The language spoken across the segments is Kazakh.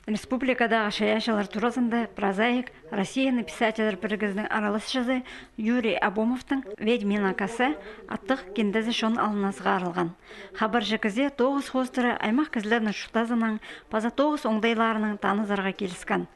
Республикадағы шаяшалар турасында прозаик Россияны писателер бірігіздің аралыс жазы Юрий Абумовтың «Ведьмина коса» аттық кендезі шон алынасыға арылған. Хабар жекізе 9 хостыры аймақ кізлерінің шуқтазының паза 9 оңдайларының танызарға келіскен.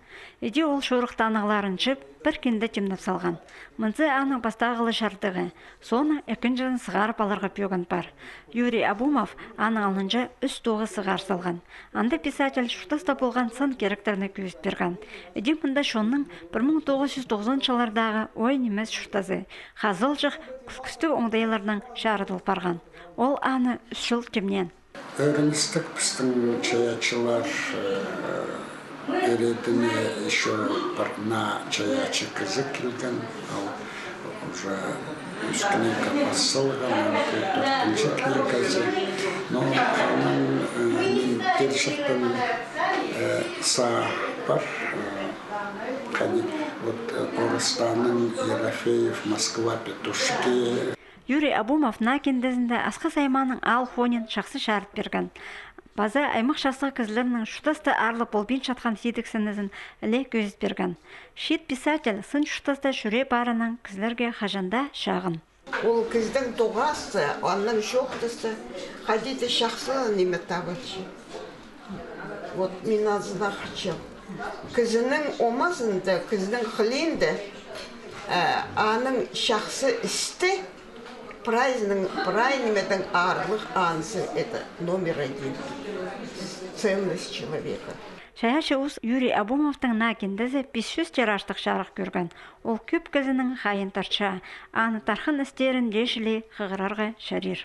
Еде ол шорық танығыларын чып, бір кенді темніп салған. Мұнцы аның бастағылы шартығы. Соны екіншін сығарып аларға пөген бар. Юрий Абумов аның алынжа үст тоғы сығар салған. Анды писатель шуқтаста болған сын керектеріне көзіп берген. Еде мұнда шонның 1990-жылардағы ой немес шуқтазы. Хазыл жық күскісті оңдайларының шарыдыл барған. Ол аны үш жыл темнен. Өріністік біздің чаячылар Эредіне еще на чаячы кізі келген, ал уже үскінекі басылған, 4-ші кілгізі. Но оның келшіктің са бар, Орыстаның Ерофеев, Москва, Петушки. Юрий Абумов на кендезінде Асқы Сайманың ал хонен шақсы шарып берген. База аймақ шасығы кізлерінің шутасты арлы болбен шатқан сетіксінізін әлі көзіт берген. Шет писатель сын шутасты шүре барының кізлерге хажанда шағын. Ол кіздің тоғасы, оның шоқтысы, қадеті шақсы неме табачы. Вот мен азына қачым. Кізінің омасында, кіздің қылейінде, аның шақсы істі, Правильный арлых ансы – это номер 1. Ценность человека. Шаяшы ұс Юрий Абумовтың на кендізі 500 тираштық жарық көрген. Ол көп кізінің хайын тарча, аны тархын істерін дешілі қығырарға шарир.